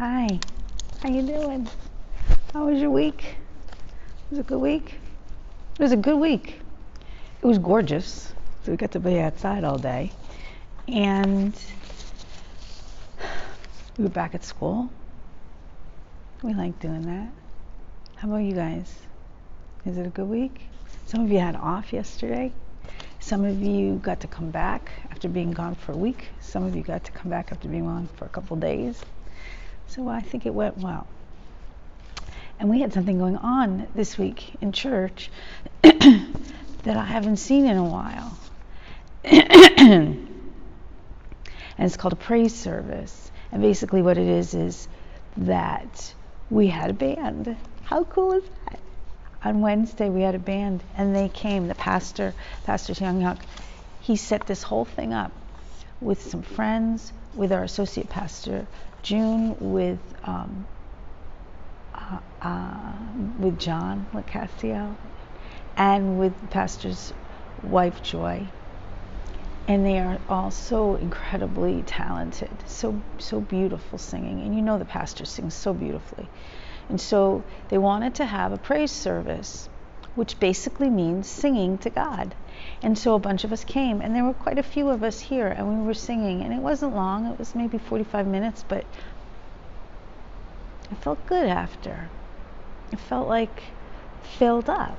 Hi, how you doing? How was your week? Was it a good week? It was a good week. It was gorgeous. So we got to be outside all day. And we were back at school. We like doing that. How about you guys? Is it a good week? Some of you had off yesterday. Some of you got to come back after being gone for a week. Some of you got to come back after being gone for a couple days. So I think it went well. And we had something going on this week in church that I haven't seen in a while. And it's called a praise service. And basically what it is that we had a band. How cool is that? On Wednesday we had a band and they came. The Pastor Young, he set this whole thing up with some friends, with our associate pastor June, with John Lacasio, and with the pastor's wife Joy. And they are all so incredibly talented, so beautiful singing. And you know the pastor sings so beautifully. And so they wanted to have a praise service, which basically means singing to God. And so a bunch of us came, and there were quite a few of us here, and we were singing. And it wasn't long, it was maybe 45 minutes, but I felt good after. I felt like filled up.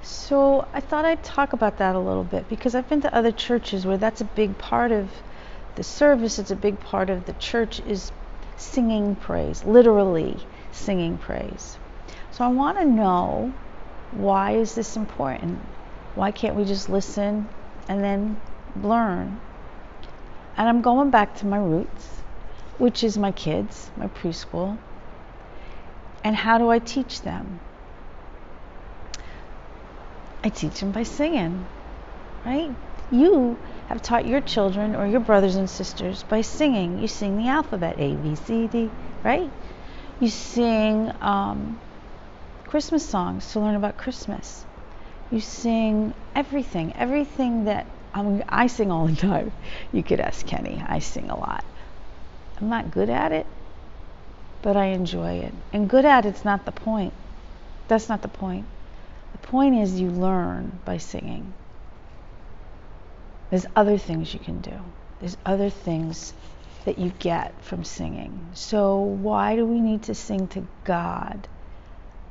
So I thought I'd talk about that a little bit, because I've been to other churches where that's a big part of the service. It's a big part of the church is singing praise, literally singing praise. So I want to know, why is this important? Why can't we just listen and then learn? And I'm going back to my roots, which is my kids, my preschool. And how do I teach them? I teach them by singing, right? You have taught your children or your brothers and sisters by singing. You sing the alphabet, A, B, C, D, right? You sing Christmas songs to learn about Christmas. You sing everything that, I sing all the time. You could ask Kenny, I sing a lot. I'm not good at it, but I enjoy it. And good at it's not the point. That's not the point. The point is you learn by singing. There's other things you can do. There's other things that you get from singing. So why do we need to sing to God?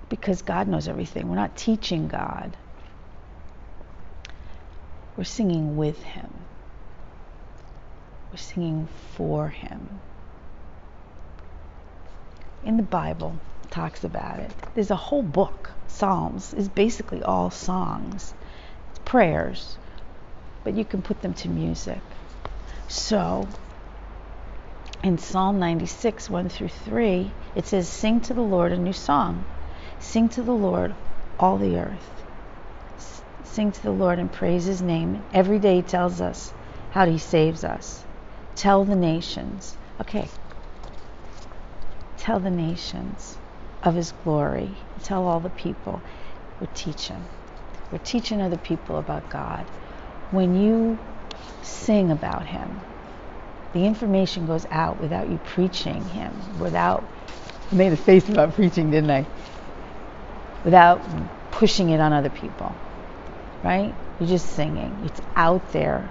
Because God knows everything. We're not teaching God. We're singing with Him. We're singing for Him. In the Bible, it talks about it. There's a whole book. Psalms is basically all songs. It's prayers, but you can put them to music. So in Psalm 96, 1 through 3, it says, sing to the Lord a new song. Sing to the Lord, all the earth. Sing to the Lord and praise His name. Every day He tells us how He saves us. Tell the nations. Okay. Tell the nations of His glory. Tell all the people. We're teaching. We're teaching other people about God. When you sing about Him, the information goes out without you preaching Him. I made a face about preaching, didn't I? Without pushing it on other people. Right? You're just singing. It's out there.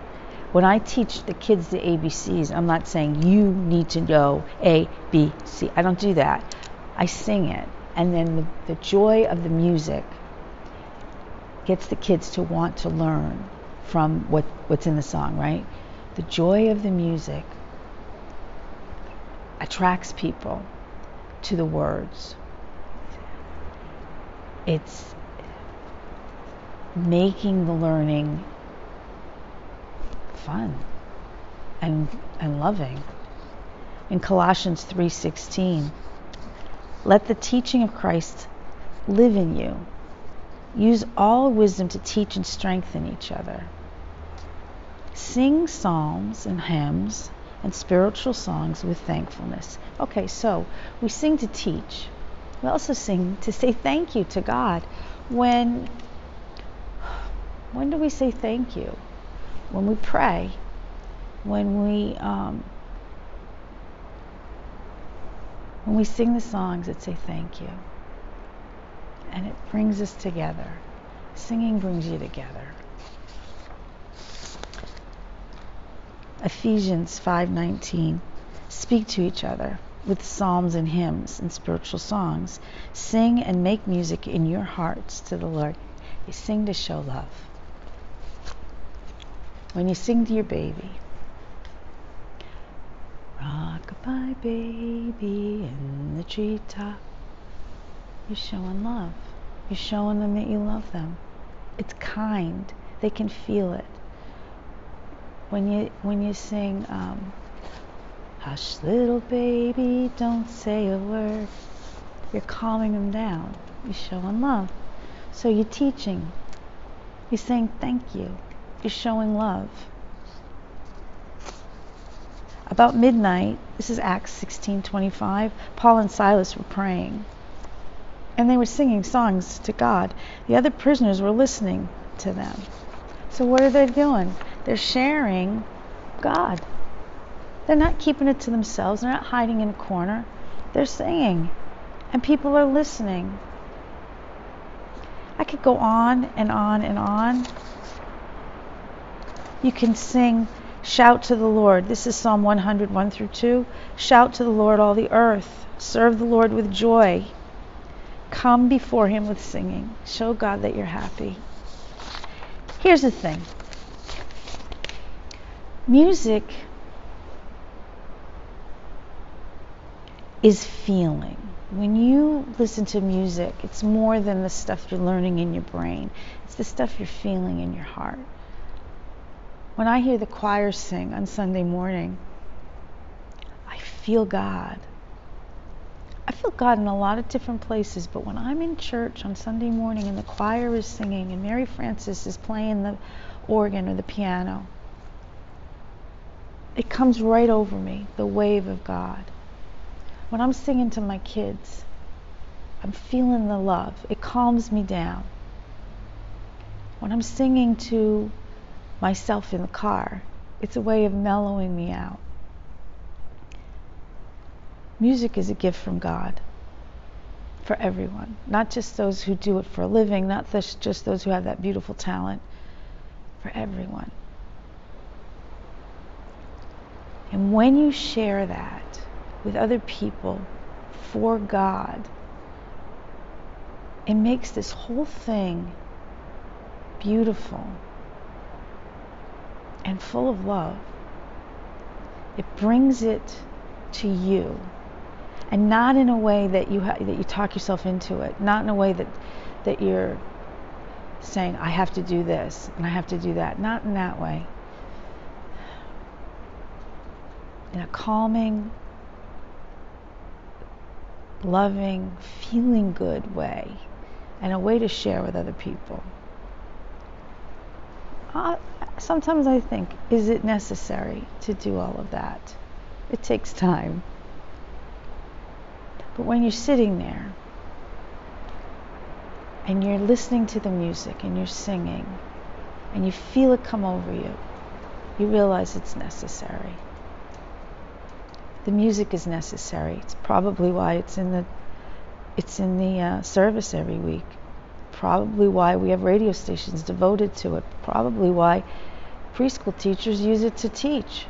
When I teach the kids the ABCs, I'm not saying you need to know A, B, C. I don't do that. I sing it. And then the joy of the music gets the kids to want to learn from what's in the song, right? The joy of the music attracts people to the words. It's making the learning fun and loving. In Colossians 3:16, let the teaching of Christ live in you. Use all wisdom to teach and strengthen each other. Sing psalms and hymns and spiritual songs with thankfulness. Okay, so we sing to teach. We also sing to say thank you to God. When do we say thank you? When we pray. When we When we sing the songs that say thank you, and it brings us together. Singing brings you together. Ephesians 5:19. Speak to each other with psalms and hymns and spiritual songs. Sing and make music in your hearts to the Lord. You sing to show love. When you sing to your baby, rock-a-bye baby in the treetop, you're showing love. You're showing them that you love them. It's kind. They can feel it. When you sing, hush little baby, don't say a word, you're calming them down. You're showing love. So you're teaching. You're saying thank you. You're showing love. About midnight, this is Acts 16:25, Paul and Silas were praying. And they were singing songs to God. The other prisoners were listening to them. So what are they doing? They're sharing God. They're not keeping it to themselves. They're not hiding in a corner. They're singing. And people are listening. I could go on and on and on. You can sing, shout to the Lord. This is Psalm 100, 1-2. Shout to the Lord, all the earth. Serve the Lord with joy. Come before him with singing. Show God that you're happy. Here's the thing. Music is feeling. When you listen to music, it's more than the stuff you're learning in your brain. It's the stuff you're feeling in your heart. When I hear the choir sing on Sunday morning, I feel God. I feel God in a lot of different places, but when I'm in church on Sunday morning and the choir is singing and Mary Frances is playing the organ or the piano, it comes right over me, the wave of God. When I'm singing to my kids, I'm feeling the love. It calms me down. When I'm singing to myself in the car, it's a way of mellowing me out. Music is a gift from God for everyone, not just those who do it for a living, not just those who have that beautiful talent, for everyone. And when you share that with other people for God, it makes this whole thing beautiful and full of love. It brings it to you, and not in a way that you talk yourself into it, not in a way that you're saying, I have to do this and I have to do that. Not in that way. In a calming, loving, feeling good way, and a way to share with other people. Sometimes I think, is it necessary to do all of that? It takes time. But when you're sitting there and you're listening to the music and you're singing and you feel it come over you, you realize it's necessary. The music is necessary. It's probably why it's in the service every week. Probably why we have radio stations devoted to it. Probably why preschool teachers use it to teach.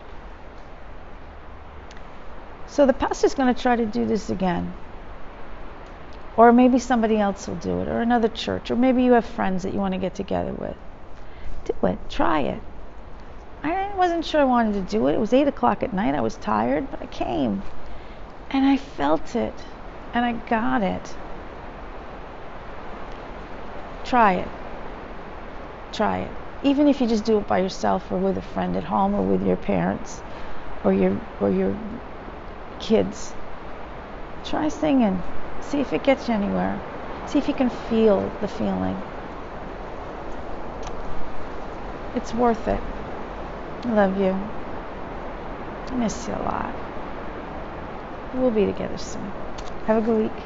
So the pastor's going to try to do this again. Or maybe somebody else will do it, or another church, or maybe you have friends that you want to get together with. Do it. Try it. I wasn't sure I wanted to do it. It was 8 o'clock at night. I was tired, but I came. And I felt it. And I got it. Try it. Try it. Even if you just do it by yourself or with a friend at home or with your parents or your kids. Try singing. See if it gets you anywhere. See if you can feel the feeling. It's worth it. I love you. I miss you a lot. We'll be together soon. Have a good week.